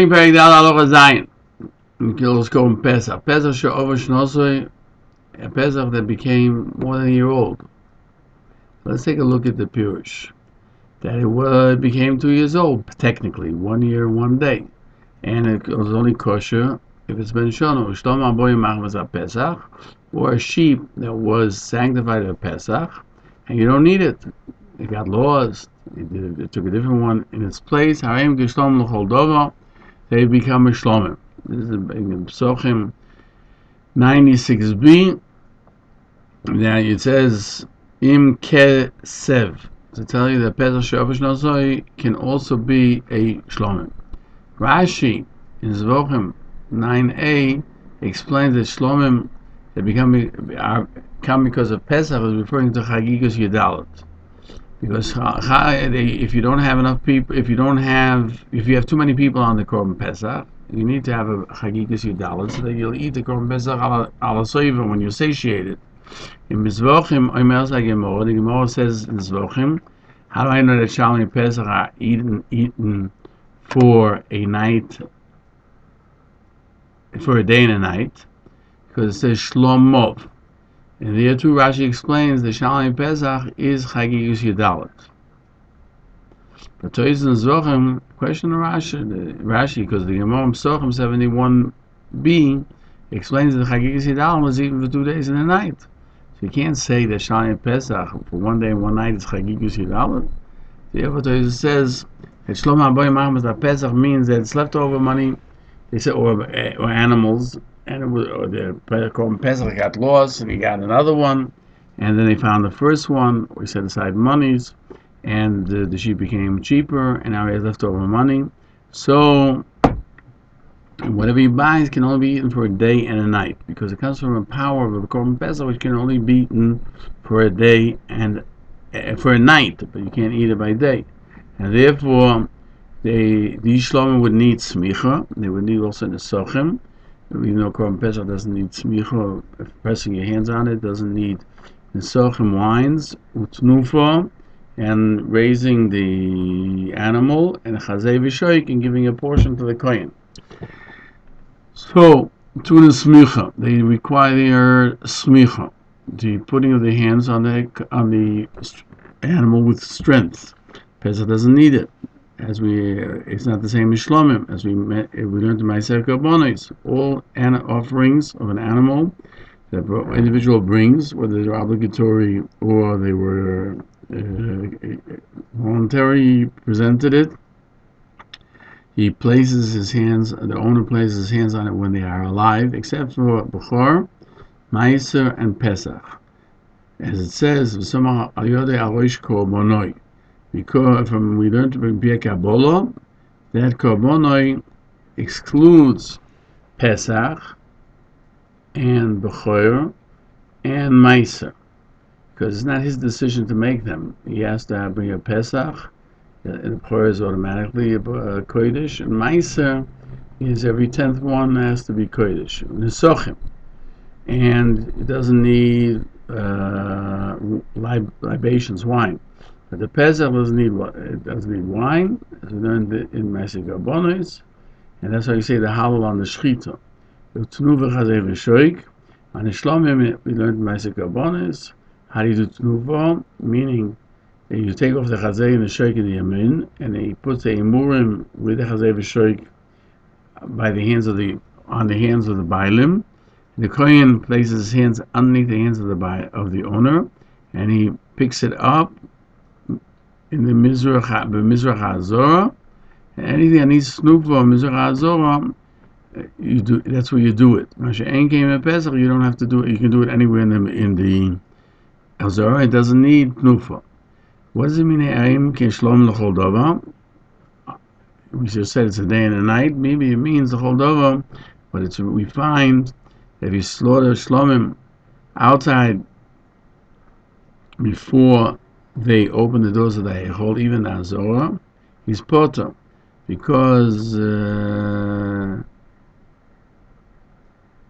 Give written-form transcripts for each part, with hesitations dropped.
Perek Dal Halacha Zayin. Let's go in Pesach. Pesach she'over shnosoi, a Pesach that became more than a year old. Let's take a look at the Peirush. That it became 2 years old, technically, 1 year, 1 day. And it was only kosher if it's been shono. Shtom aboyim machmas Pesach, or a sheep that was sanctified at Pesach, and you don't need it. It got lost. It took a different one in its place. Harayim gishtom l'chol dovo. They become a shlomim. This is in Psochim 96b. Now it says im kesev, to tell you that Pesach she'over shnosoi can also be a shlomim. Rashi in Zvochem 9a explains that shlomim that come because of Pesach is referring to Chagigas Yedalit. Because if you don't have enough people, if you have too many people on the Korban Pesach, you need to have a Chagigas Yedalit so that you'll eat the Korban Pesach ala soiva when you're satiated. In Mizvochim, the Gemara says in Mizvochim, how do I know that Shalom Pesach are eaten for a night, for a day and a night? Because it says Shlomov. And there too Rashi explains the Shalom Pesach is Chagigus Yedalit. But Toys and Zvochem question Rashi, because the Gemara Psochim 71b explains that Chagigus Yedalit was eaten for 2 days and a night. So you can't say that Shalom Pesach for 1 day and 1 night is Chagigus Yedalit. Therefore Toys says that Shlom Aboy Machmas Pesach means that it's leftover money, they say, or animals. And the Korban Pesach got lost, and he got another one, and then they found the first one. We set aside monies, and the sheep became cheaper, and now he has leftover money. So whatever he buys can only be eaten for a day and a night, because it comes from a power of the Korban Pesach, which can only be eaten for a day and for a night, but you can't eat it by day. And therefore, these shlomim would need smicha. They would need also nesochem. Even though Korban Pesach doesn't need smicha, pressing your hands on it, doesn't need nesochem wines, utnufa, and raising the animal, and chazei v'shoik, and giving a portion to the kohen. So, to the smicha, they require smicha, the putting of the hands on the animal with strength. Pesach doesn't need it. It's not the same as shlomim, as we learned in Ma'aser Karbonos. All offerings of an animal that an individual brings, whether they're obligatory or they were voluntary, he presented it. He places his hands, the owner places his hands on it when they are alive, except for Bechor, Ma'aser, and Pesach. As it says, V'samach al yodei arosh korbonoi. Because we learned from Birkei Kabbalah that Korbonoi excludes Pesach and Bechor and Meiser, because it's not his decision to make them. He has to bring a Pesach, and Bechor is automatically a Kodesh, and Meiser is every 10th one has to be Kodesh, Nesochim, and it doesn't need libations, wine. But the Pesach doesn't need wine, as we learned in Ma'aser Karbonos, and that's why you say the halal on the shchita. The tnuva chazei v'shoik. On the shlomim, we learned in Ma'aser Karbonos. How do you do tnuva? Meaning that you take off the chazei and the shoik in the yamin, and he puts the imurim with the chazei v'shoik on the hands of the bailim. The kohen places his hands underneath the hands of the owner, and he picks it up in the Mizrach HaZorah. Anything that needs snufa Mizrach HaZorah, you do. That's where you do it. Masha Ein came at Pesach, you don't have to do it. You can do it anywhere in the Hazorah. It doesn't need snufa. What does it mean? Aim Keshlom l'chol davar. We just said it's a day and a night. Maybe it means the whole davar, but we find that if you slaughter shlomim outside before they open the doors of the Heichol, even the Hazorah, he's potter, because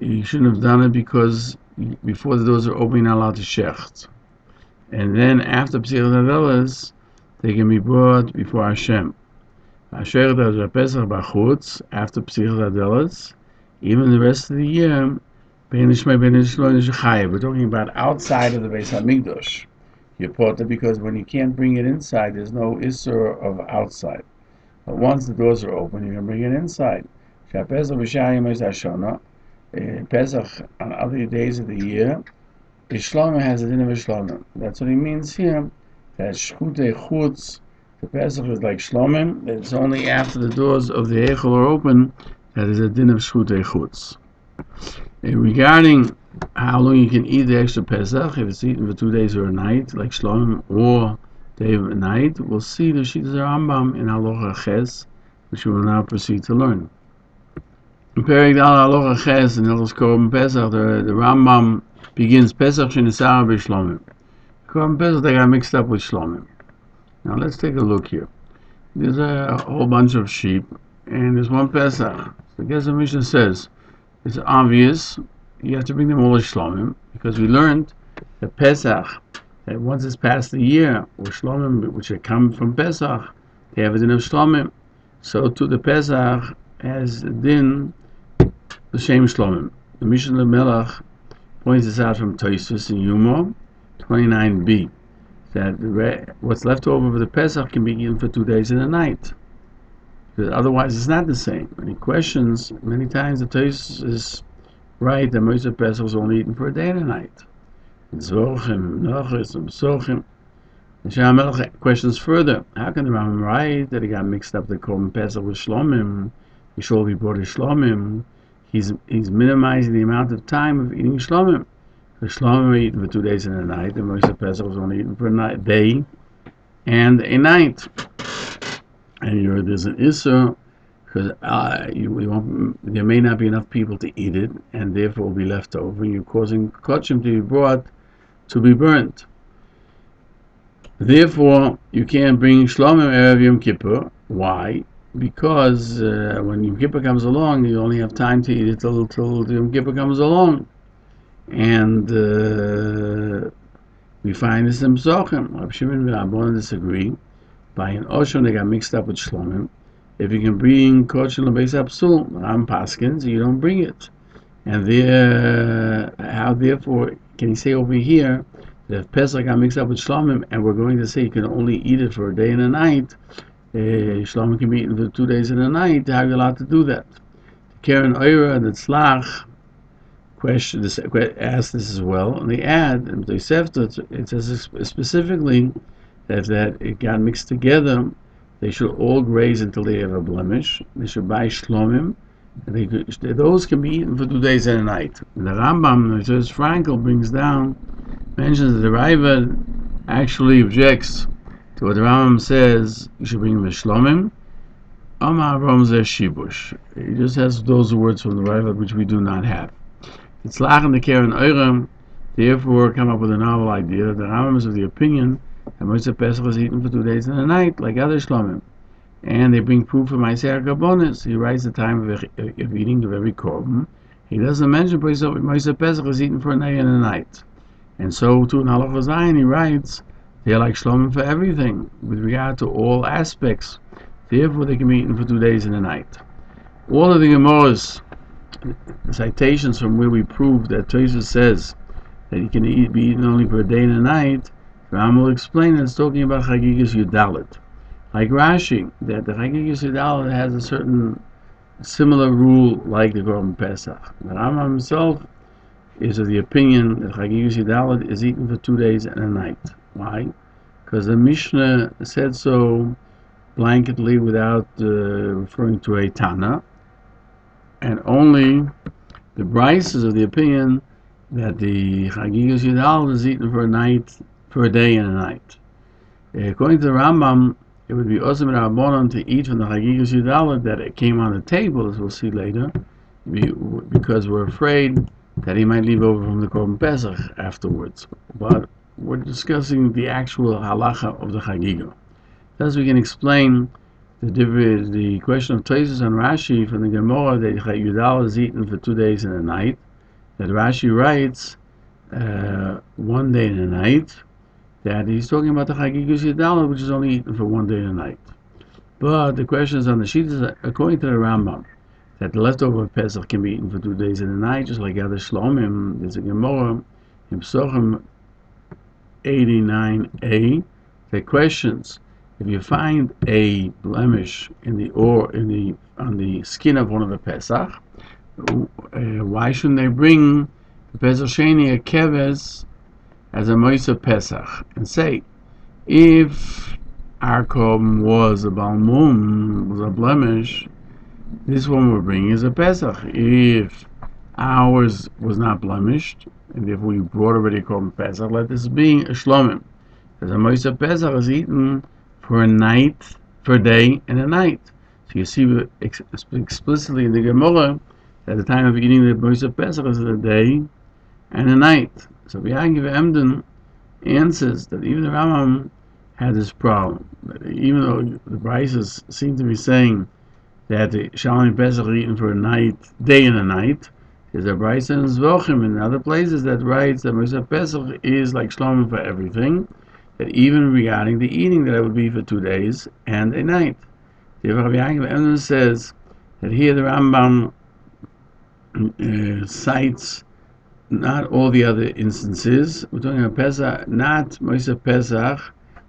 he shouldn't have done it, because before the doors are open, you're not allowed to shecht. And then after P'sirot Avelos, they can be brought before Hashem. Asher does Pesach b'chutz after Psichas Adelos, even the rest of the year. We're talking about outside of the Beis Hamikdash. You put it because when you can't bring it inside, there's no issur of outside. But once the doors are open, you can bring it inside. Pesach on other days of the year, Ishlama has a din of Ishlama. That's what he means here. That Shchutei Chutz, the Pesach is like Shlomim. It's only after the doors of the Eichel are open that is a din of Shchutei Chutz. Regarding how long you can eat the extra Pesach, if it's eaten for 2 days or a night, like Shlomim, or day or night, we'll see the Shittas Rambam in Halacha Ches, which we will now proceed to learn. In Perek Dal Halacha Ches in Hilchos Korban Pesach, the Rambam begins Pesach Shenisar b'Shlomim. Korban Pesach they got mixed up with Shlomim. Now let's take a look here. There's a whole bunch of sheep, and there's one Pesach. So guess the Mishnah says, it's obvious you have to bring them all to Shlomim, because we learned that Pesach, that once it's past the year, or Shlomim, which are come from Pesach, they have a din of Shlomim. So to the Pesach has a din, the same Shlomim. The Mishnah Melech points this out from Tosfos in Yuma 29b, that what's left over of the Pesach can be eaten for 2 days and a night. Because otherwise it's not the same. And he questions, many times the Tosfos is right that most of Pesach was only eaten for a day and a night. Zochim, Nochis, Sochim. The Melech questions further, how can the Rambam write that he got mixed up the Korban Pesach with Shlomim? He should be brought to Shlomim. He's minimizing the amount of time of eating Shlomim. The Shlomim are eaten for 2 days and a night, and most of Pesach was only eaten for a day and a night. And there's an issur, because there may not be enough people to eat it, and therefore will be left over, and you're causing kochim to be brought to be burnt. Therefore, you can't bring Shlomim Erev Yom Kippur. Why? Because when Yom Kippur comes along, you only have time to eat it till Yom Kippur comes along. And we find this in Psochim. Rav Shimon and Rabbanan disagree. By an Oshon, they got mixed up with Shlomim. If you can bring Kochel and Beis Apsul, Ram Paskins, you don't bring it. And how therefore can he say over here that if Pesach got mixed up with Shlomim, and we're going to say you can only eat it for a day and a night, Shlomim can be eaten for 2 days and a night, how are you allowed to do that? Karen Oira and the Tzlach ask this as well, and they add, and they it says specifically that it got mixed together. They should all graze until they have a blemish. They should buy Shlomim, and those can be eaten for 2 days and a night. And the Rambam, which is Frankel, mentions that the Raiva actually objects to what the Rambam says. You should bring the Shlomim. Amar Romzeh Shibush. He just has those words from the Raiva which we do not have. It's Lach and the Karen Oiram, therefore come up with a novel idea that the Rambam is of the opinion that Moshe Pesach is eaten for 2 days and a night, like other Shlomim. And they bring proof from Ma'aser Kabonis. He writes the time of eating of every korban. He doesn't mention Moshe Pesach is eaten for a day and a night. And so too in Halacha Zayin he writes, they're like Shlomim for everything, with regard to all aspects. Therefore they can be eaten for 2 days and a night. All of the Gemara's citations from where we prove that Tosfos says that you can be eaten only for a day and a night, Rambam will explain that it's talking about Chagigas Yudalit. Like Rashi, that the Chagigas Yudalit has a certain similar rule like the Korban Pesach. The Rambam himself is of the opinion that Chagigas Yudalit is eaten for 2 days and a night. Why? Because the Mishnah said so blanketly without referring to a Tana, and only the Bryce is of the opinion that the Chagigas Yudalit is eaten for a day and a night. According to the Rambam, it would be Osam and Rabbanon to eat from the Chagigas Yudalit that it came on the table, as we'll see later, because we're afraid that he might leave over from the Korban Pesach afterwards. But we're discussing the actual halacha of the Chagiga. Thus we can explain the question of Tosfos and Rashi from the Gemara that Yudalit is eaten for 2 days and a night, that Rashi writes 1 day and a night, that he's talking about the Chagigas Yudalit, which is only eaten for 1 day and a night. But the question is on the sheet is according to the Rambam that the leftover Pesach can be eaten for 2 days and a night, just like other Shlomim. There's a Gemara in Psochim 89a that questions if you find a blemish on the skin of one of the Pesach, why shouldn't they bring the Pesach Sheni a keves as a Moisa Pesach and say, if our korban was a balmum, was a blemish, this one we're bringing is a Pesach. If ours was not blemished, and if we brought already a korban Pesach, let this be a shlomim. Because a Moisa Pesach is eaten for a night, for a day and a night. So you see explicitly in the Gemara that the time of eating the Moisa Pesach is a day and a night. So V'yagiv Emden answers that even the Rambam had this problem. Even though the Brises seem to be saying that the Shalom Pesach are eaten for a night, day and a night, there's a Brise in Zvochim and other places that writes that Moisa Pesach is like Shlomim for everything, that even regarding the eating that it would be for 2 days and a night. The Rabbi Yaakov Emden says that here the Rambam cites not all the other instances. We're talking about Pesach, not Moisa Pesach.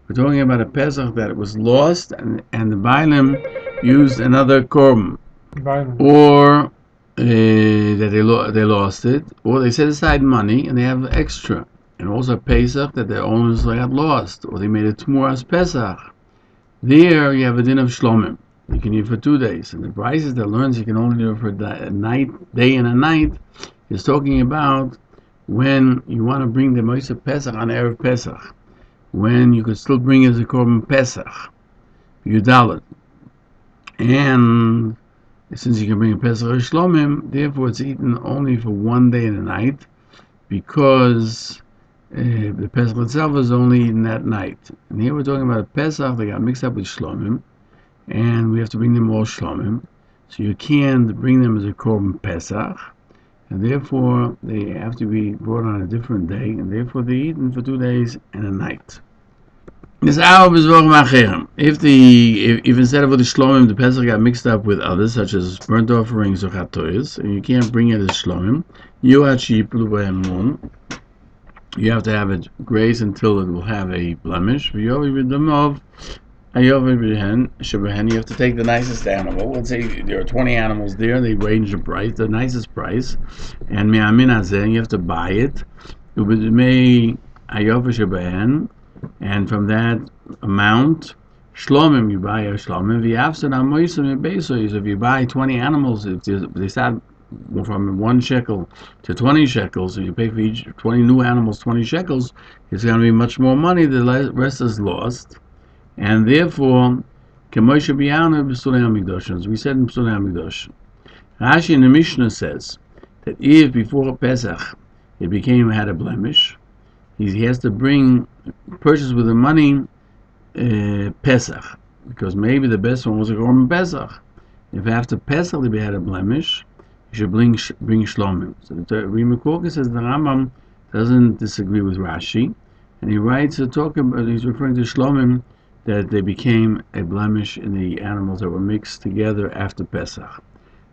We're talking about a Pesach that was lost and the Bailim used another korban, or that they lost it, or they set aside money and they have extra, and also Pesach that their owners got lost, or they made a Tmuras Pesach. There you have a din of Shlomim. You can eat for 2 days, and the Brises that learns you can only do it for a night, day and a night, is talking about when you want to bring the Moisa Pesach on Erev Pesach, when you could still bring it as a korban Pesach, Yudalit. And since you can bring a Pesach or Shlomim, therefore it's eaten only for 1 day and a night, because the Pesach itself is only eaten that night. And here we're talking about a Pesach that got mixed up with Shlomim, and we have to bring them all Shlomim. So you can't bring them as a korban Pesach, and therefore they have to be brought on a different day, and therefore they're eaten for 2 days and a night. If instead of with the Shlomim, the Pesach got mixed up with others, such as burnt offerings or chatois, and you can't bring it as Shlomim, you have to have it graze until it will have a blemish. You have to take the nicest animal. Let's say there are 20 animals there, they range the price, the nicest price, and you have to buy it. And from that amount, Shlomim, you buy a Shlomim. So if you buy 20 animals, if they start from 1 shekel to 20 shekels, so you pay for each 20 new animals 20 shekels, it's going to be much more money. The rest is lost. And therefore, as we said in Bostoner Rebbe, Rashi in the Mishnah says that if before a Pesach it had a blemish, he has to purchase with the money Pesach, because maybe the best one was a korban Pesach. If after Pesach they had a blemish, you should bring Shlomim. So the Rima Korka says the Rambam doesn't disagree with Rashi, and he writes he's referring to Shlomim, that they became a blemish in the animals that were mixed together after Pesach.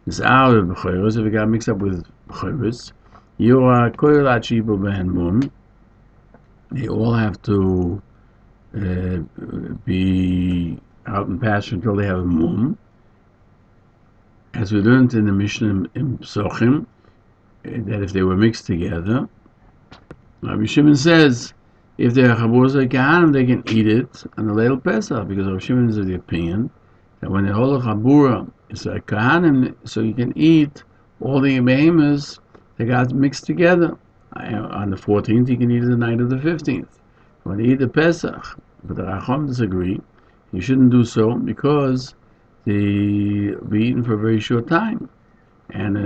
This out of B'choros, if it got mixed up with B'choros, they all have to be out in pasture until they have a mum. As we learned in the Mishnah in Psochim, that if they were mixed together, Rabbi Shimon says, if they are Chaburas Kahanim, they can eat it on the Leil Pesach, because Rabbi Shimon is of the opinion that when the whole Chabura is a Kahanim, so you can eat all the behemoths that got mixed together. On the 14th, you can eat it the night of the 15th. When you eat the Pesach, but the Racham disagree, you shouldn't do so because they be eaten for a very short time, and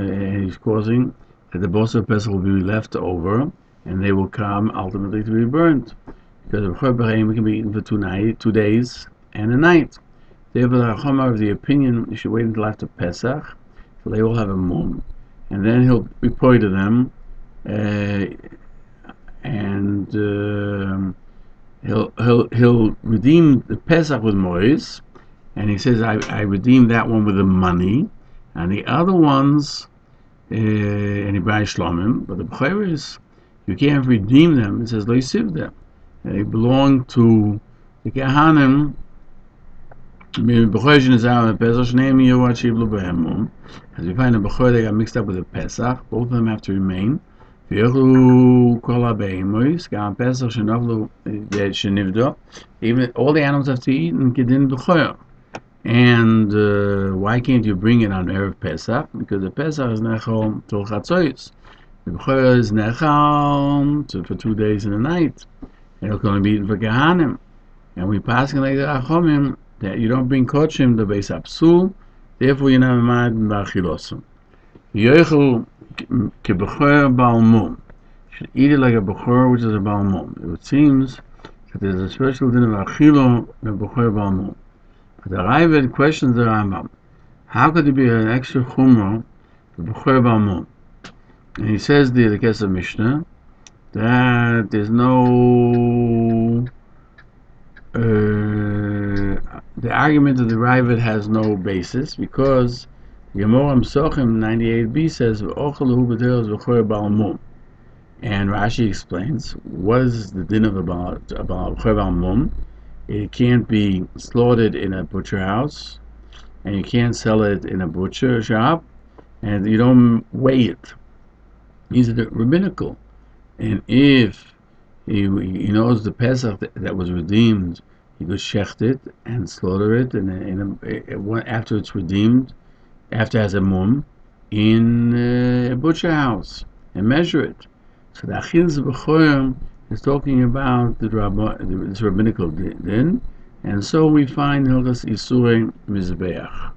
he's causing that the boss of Pesach will be left over, and they will come ultimately to be burnt, because of Chorbaheim can be eaten for 2 days and a night. Therefore, the Racham are of the opinion you should wait until after Pesach, so they all have a mum, and then he'll report to them, and he'll redeem the Pesach with Mois, and he says, I redeemed that one with the money, and the other ones, and he buys shlomim, but the b'chayris, you can't redeem them. It says, lo yisiv them. They belong to the Kehanim. As we find the Bechor, they got mixed up with the Pesach. Both of them have to remain. Even all the animals have to eat in Kedin Bechor. And why can't you bring it on Erev Pesach? Because the Pesach is Nechal Tol Chatzoyos. The Bechor is Nechal for 2 days and a night. And it's going to be eaten for Kehanim. And we pass like the Achomim that you don't bring Kochim to Beis Apsul, therefore you're not mad in Ba'achilosum. Yochel Kebechor Balmum. You should eat it like a Bechor, which is a Balmum. It seems that there's a special din of Achilo in Bechor Balmum. But the Ravid questions the Rambam. How could there be an extra Chumrah for Bechor Balmum? And he says the Kesef Mishnah that there's no the argument of the Ravid has no basis because Gemara Sochim 98b says and Rashi explains what is the din of about Mum. It can't be slaughtered in a butcher house, and you can't sell it in a butcher shop, and you don't weigh it. These are the rabbinical. And if he knows the Pesach that was redeemed, he could shecht it and slaughter it, and after it's redeemed, after it has a mum, in a butcher house and measure it. So the Achilles B'chorim is talking about this rabbinical din, and so we find Hilchos Isurei Mizbeach.